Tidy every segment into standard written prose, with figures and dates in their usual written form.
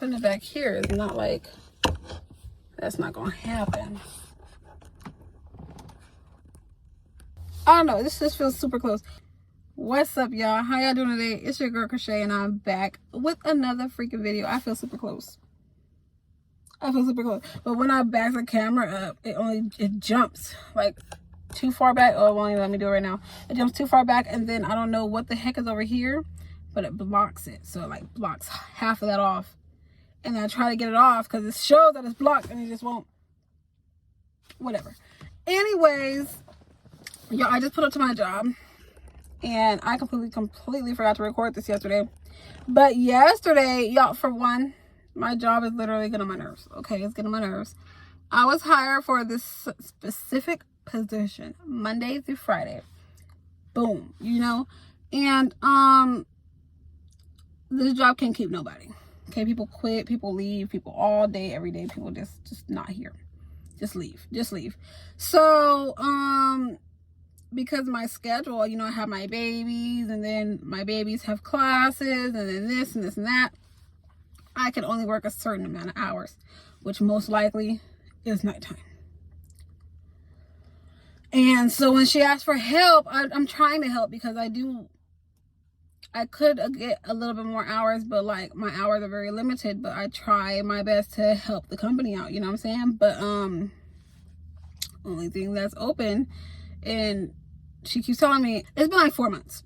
putting it back here is not like, that's not gonna happen. I don't know, this just feels super close. What's up, y'all? How y'all doing today? It's your girl Khrisace, and I'm back with another freaking video. I feel super close. But when I back the camera up, it jumps like too far back. Oh, it won't even let me do it right now. It jumps too far back, and then I don't know what the heck is over here, but it blocks it. So it like blocks half of that off. And I try to get it off because it shows that it's blocked, and it just won't. Whatever. Anyways, y'all, I just put up to my job. And I completely forgot to record this yesterday. But yesterday, y'all, for one, my job is literally getting on my nerves. Okay, it's getting on my nerves. I was hired for this specific position, Monday through Friday. Boom, you know? And this job can't keep nobody. Okay, people quit, people leave, people all day, every day, people just not here. Just leave. So, because my schedule, you know, I have my babies, and then my babies have classes, and then this and this and that. I can only work a certain amount of hours, which most likely is nighttime. And so when she asked for help, I'm trying to help because I could get a little bit more hours, but like my hours are very limited, but I try my best to help the company out, you know what I'm saying? But only thing that's open, and she keeps telling me, it's been like 4 months.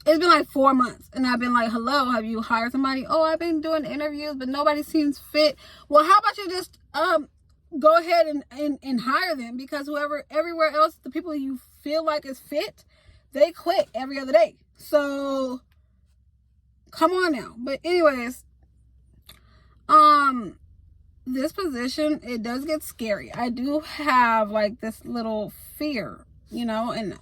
And I've been like, hello, have you hired somebody? Oh, I've been doing interviews, but nobody seems fit. Well, how about you just go ahead and hire them? Because everywhere else, the people you feel like is fit, they quit every other day. So come on now. But anyways, this position, it does get scary. I do have like this little fear, you know, and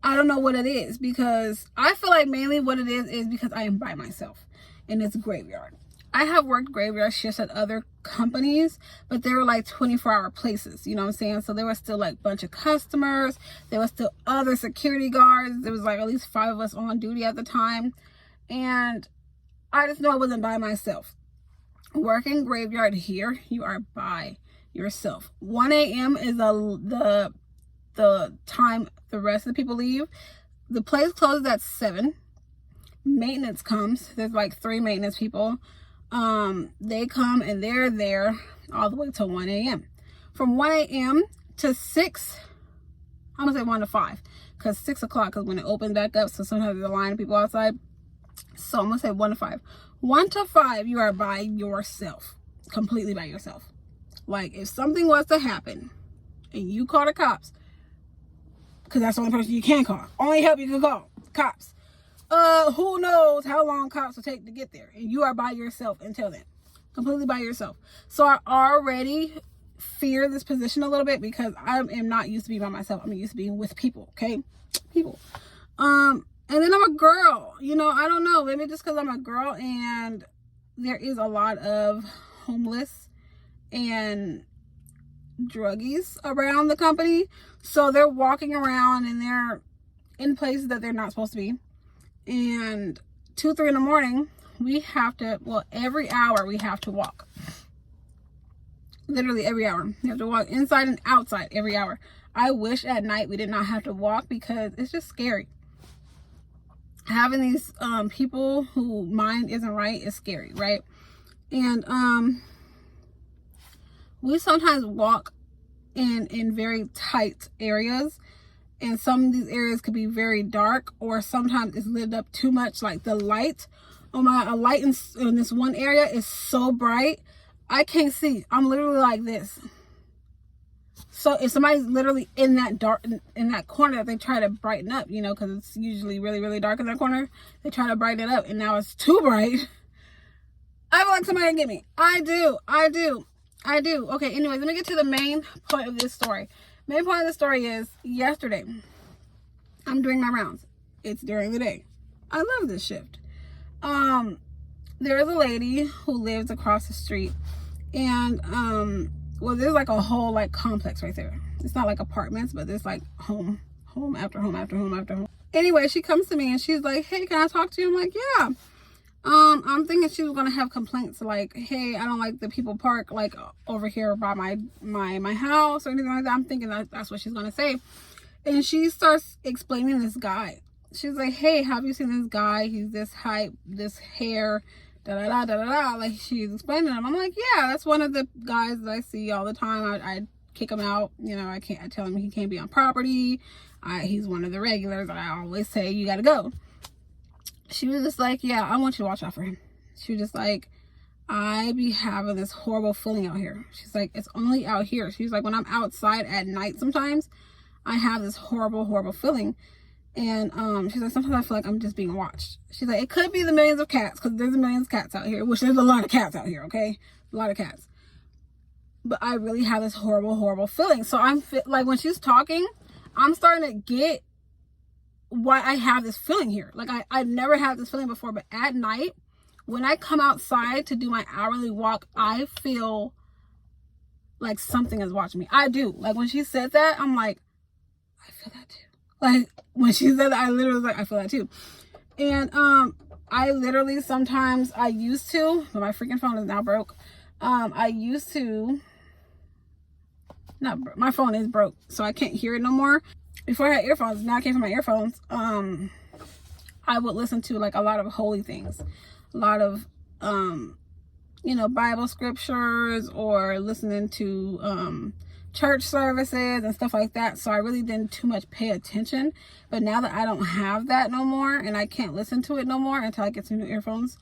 I don't know what it is, because I feel like mainly what it is because I am by myself and it's graveyard. I have worked graveyard shifts at other companies, but they were like 24-hour places, you know what I'm saying? So there was still like a bunch of customers. There was still other security guards. There was like at least 5 of us on duty at the time. And I just know I wasn't by myself. Working graveyard here, you are by yourself. 1 a.m. is the time the rest of the people leave. The place closes at 7. Maintenance comes. There's like 3 maintenance people. They come and they're there all the way till 1 a.m. From 1 a.m. to 6, I'm gonna say 1 to 5, because 6 o'clock is when it opens back up, so sometimes there's a line of people outside. So I'm gonna say 1 to 5. 1 to 5, you are by yourself, completely by yourself. Like, if something was to happen and you call the cops, because that's the only person you can call, only help you can call, cops. Who knows how long cops will take to get there, and you are by yourself until then, completely by yourself. So I already fear this position a little bit because I am not used to being by myself. I'm used to being with people, okay? People. And then I'm a girl, you know, I don't know, maybe just because I'm a girl, and there is a lot of homeless and druggies around the company. So they're walking around and they're in places that they're not supposed to be. And 2, 3 in the morning, we have to, well, every hour we have to walk. Literally every hour. You have to walk inside and outside every hour. I wish at night we did not have to walk because it's just scary. Having these people who mind isn't right is scary, right? And we sometimes walk in very tight areas, and some of these areas could be very dark, or sometimes it's lit up too much. Like the light on a light in this one area is so bright I can't see. I'm literally like this. So if somebody's literally in that dark, in that corner, they try to brighten up, you know, because it's usually really, really dark in that corner. They try to brighten it up, and now it's too bright. I feel like somebody can get me. I do. Okay, anyways, let me get to the main point of this story. Main point of the story is, yesterday, I'm doing my rounds. It's during the day. I love this shift. There is a lady who lives across the street, and well, there's like a whole like complex right there. It's not like apartments, but there's like home after home after home after home. Anyway, she comes to me and she's like, hey, can I talk to you? I'm like, yeah. I'm thinking she was gonna have complaints like, hey, I don't like the people park like over here by my house or anything like that. I'm thinking that's what she's gonna say. And she starts explaining this guy. She's like, hey, have you seen this guy? He's this height, this hair, da da da da da. Like, she's explaining him. I'm like, yeah, that's one of the guys that I see all the time. I kick him out. You know, I tell him he can't be on property. He's one of the regulars. I always say, you gotta go. She was just like, yeah, I want you to watch out for him. She was just like, I be having this horrible feeling out here. She's like, it's only out here. She's like, when I'm outside at night sometimes, I have this horrible, horrible feeling. And she's like, sometimes I feel like I'm just being watched. She's like, it could be the millions of cats, because there's millions of cats out here, which there's a lot of cats out here, okay? A lot of cats. But I really have this horrible, horrible feeling. So I'm like, when she's talking, I'm starting to get why I have this feeling here. Like, I've never had this feeling before, but at night, when I come outside to do my hourly walk, I feel like something is watching me. I do. Like, when she said that, I'm like, I feel that too. Like, when she said that, I literally was like, I feel that too. And I literally sometimes, I used to, but my freaking phone is now broke. I used to, my phone is broke, so I can't hear it no more. Before I had earphones, now I can't hear my earphones. I would listen to like a lot of holy things, a lot of you know, Bible scriptures, or listening to church services and stuff like that. So I really didn't too much pay attention. But now that I don't have that no more, and I can't listen to it no more until I get some new earphones,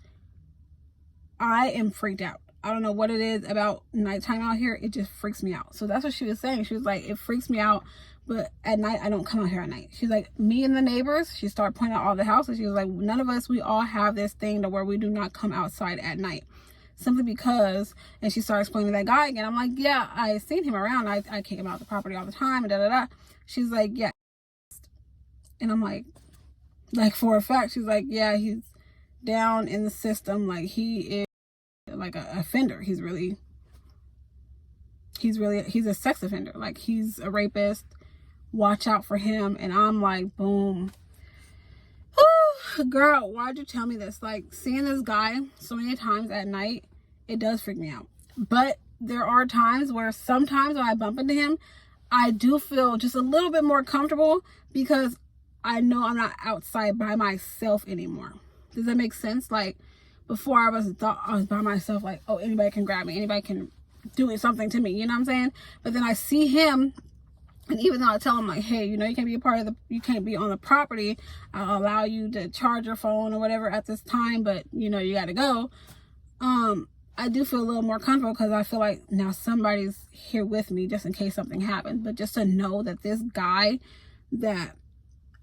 I am freaked out. I don't know what it is about nighttime out here. It just freaks me out. So that's what she was saying. She was like, it freaks me out, but at night, I don't come out here at night. She's like, me and the neighbors, she started pointing out all the houses. She was like, none of us, we all have this thing to where we do not come outside at night. Simply because, and she started explaining that guy again. I'm like, yeah, I seen him around. I kick him out the property all the time, and da da da. She's like, yeah. And I'm like for a fact, she's like, yeah, he's down in the system. Like, he is like a offender. He's a sex offender. Like, he's a rapist. Watch out for him. And I'm like, boom. Whew, girl, why'd you tell me this? Like, seeing this guy so many times at night, it does freak me out. But there are times where sometimes when I bump into him, I do feel just a little bit more comfortable, because I know I'm not outside by myself anymore. Does that make sense? Like, before I was by myself, like, oh, anybody can grab me, anybody can do something to me, you know what I'm saying? But then I see him, and even though I tell him, like, hey, you know, you can't be you can't be on the property, I'll allow you to charge your phone or whatever at this time, but you know, you gotta go. I do feel a little more comfortable, because I feel like now somebody's here with me just in case something happens. But just to know that this guy that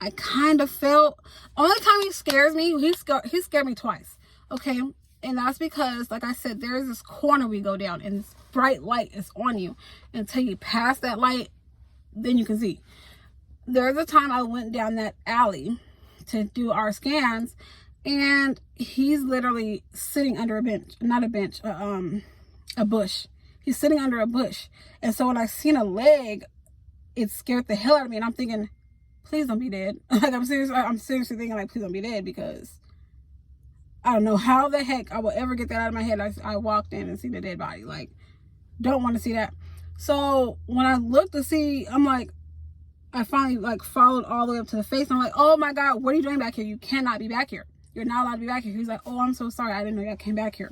I kind of felt, only time he scares me, he scared me twice, okay? And that's because, like I said, there's this corner we go down, and this bright light is on you. Until you pass that light, then you can see. There's a time I went down that alley to do our scans, and he's literally sitting under a bench, not a bench, a bush. He's sitting under a bush. And so when I seen a leg, it scared the hell out of me. And I'm thinking, please don't be dead. Like, I'm seriously thinking, like, please don't be dead, because I don't know how the heck I will ever get that out of my head. I walked in and seen the dead body. Like, don't want to see that. So when I looked to see, I'm like, I finally like followed all the way up to the face. And I'm like, oh my God, what are you doing back here? You cannot be back here. You're not allowed to be back here. He's like, oh, I'm so sorry. I didn't know y'all came back here.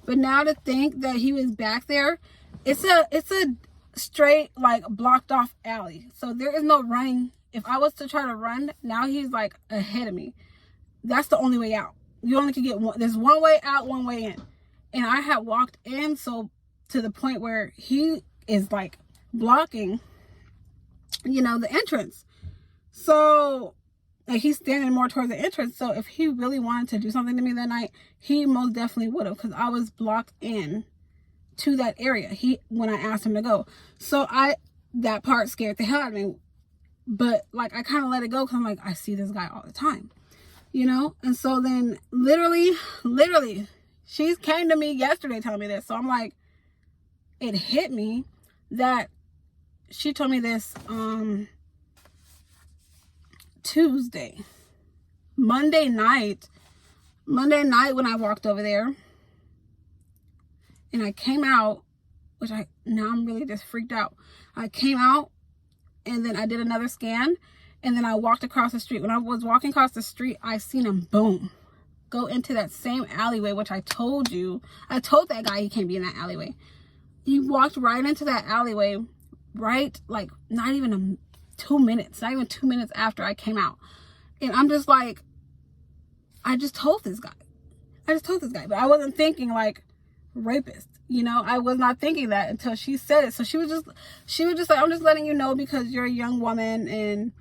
But now to think that he was back there, it's a straight, like, blocked off alley. So there is no running. If I was to try to run, now he's like ahead of me. That's the only way out. You only can get one. There's one way out, one way in. And I had walked in so to the point where he is like blocking, you know, the entrance. So like, he's standing more towards the entrance. So if he really wanted to do something to me that night, he most definitely would have, because I was blocked in to that area when I asked him to go. So that part scared the hell out of me. But like, I kind of let it go, because I'm like, I see this guy all the time, you know? And so then literally she came to me yesterday telling me this. So I'm like, it hit me that she told me this Tuesday. Monday night, Monday night when I walked over there and I came out, now I'm really just freaked out. I came out and then I did another scan and then I walked across the street. When I was walking across the street, I seen him, boom, go into that same alleyway, which I told that guy he can't be in that alleyway. He walked right into that alleyway, right, like not even 2 minutes after I came out. And I'm just like, I just told this guy, but I wasn't thinking like rapist, you know. I was not thinking that until she said it. So she was just like, I'm just letting you know because you're a young woman, and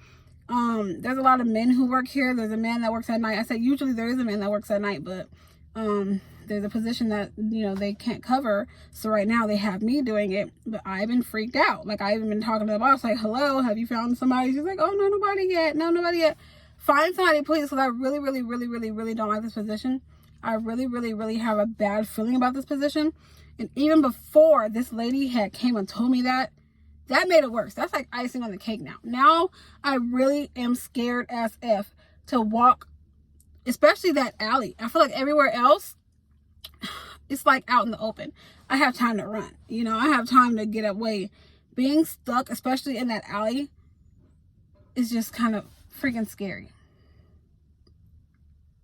there's a lot of men who work here. There's a man that works at night. I said usually there is a man that works at night, but there's a position that, you know, they can't cover. So right now they have me doing it, but I've been freaked out. Like, I even been talking to the boss, like, hello, have you found somebody? She's like, oh, no, nobody yet. No, nobody yet. Find somebody, please, because I really, really, really, really, really don't like this position. I really, really, really have a bad feeling about this position. And even before this lady had came and told me that made it worse. That's like icing on the cake now. Now I really am scared as F to walk, especially that alley. I feel like everywhere else, it's like out in the open. I have time to run. You know, I have time to get away. Being stuck, especially in that alley, is just kind of freaking scary.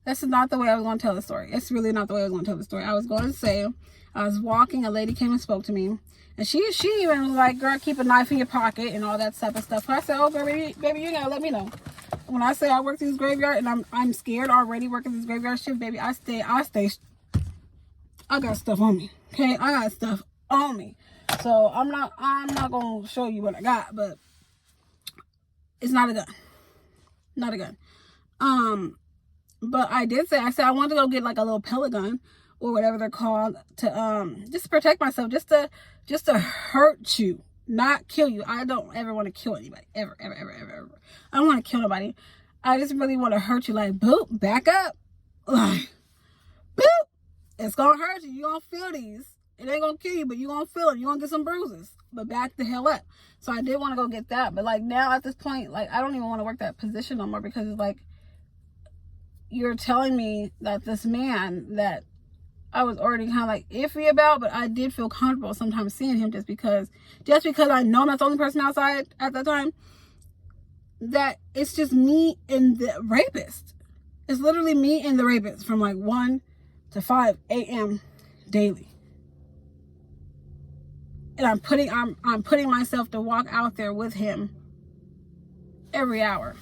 That's not the way I was going to tell the story. It's really not the way I was going to tell the story. I was going to say, I was walking, a lady came and spoke to me. And she even was like, girl, keep a knife in your pocket and all that type of stuff. I said, oh, baby, you gotta let me know. When I say I work this graveyard and I'm scared already working this graveyard shift, baby, I got stuff on me. Okay, I got stuff on me. So I'm not gonna show you what I got, but it's not a gun. Not a gun. But I said I wanted to go get like a little pellet gun or whatever they're called to just to protect myself, just to hurt you, not kill you. I don't ever want to kill anybody. Ever. I don't want to kill nobody. I just really want to hurt you. Like, boop, back up. Like, boop. It's gonna hurt you. You're gonna feel these. It ain't gonna kill you, but you're gonna feel it. You're gonna get some bruises. But back the hell up. So I did want to go get that. But like now at this point, like I don't even want to work that position no more, because it's like, you're telling me that this man that I was already kind of like iffy about, but I did feel comfortable sometimes seeing him just because I know I'm not the only person outside at that time, that it's just me and the rapist. It's literally me and the rapist from like 1 to 5 a.m. daily. And I'm putting myself to walk out there with him every hour.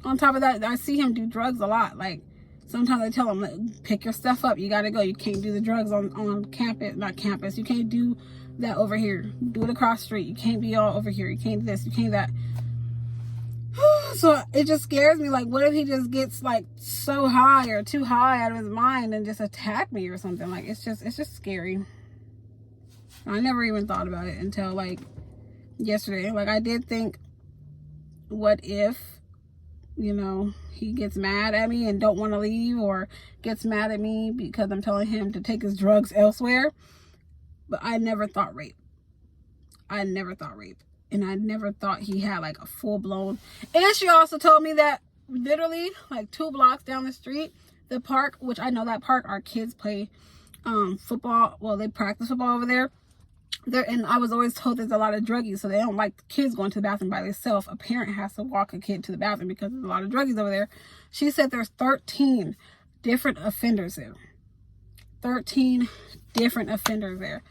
On top of that, I see him do drugs a lot. Like, sometimes I tell him, like, pick your stuff up. You got to go. You can't do the drugs on campus. Not campus. You can't do that over here. Do it across the street. You can't be all over here. You can't this. You can't that. So it just scares me. Like, what if he just gets, like, so high or too high out of his mind and just attack me or something? Like, it's just scary. I never even thought about it until, like, yesterday. Like, I did think, what if, you know, he gets mad at me and don't want to leave, or gets mad at me because I'm telling him to take his drugs elsewhere. But I never thought rape. And I never thought he had like a full-blown. And she also told me that literally like 2 blocks down the street, the park, which I know that park, our kids play football. Well, they practice football over there. And I was always told there's a lot of druggies, so they don't like kids going to the bathroom by themselves. A parent has to walk a kid to the bathroom because there's a lot of druggies over there. She said there's 13 different offenders there. 13 different offenders there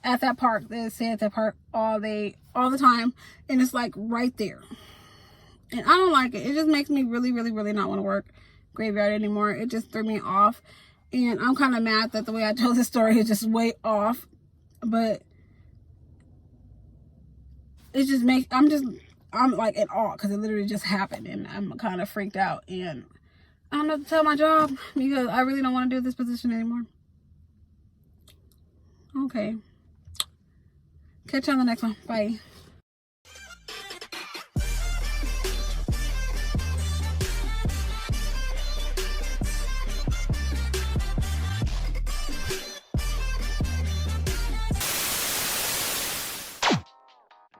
at that park. They stay at that park all the time, and it's like right there. And I don't like it. It just makes me really, really, really not want to work graveyard anymore. It just threw me off, and I'm kind of mad that the way I told the story is just way off. But it just makes, I'm like in awe because it literally just happened, and I'm kind of freaked out, and I don't know what to tell my job because I really don't want to do this position anymore. Okay. Catch you on the next one. Bye.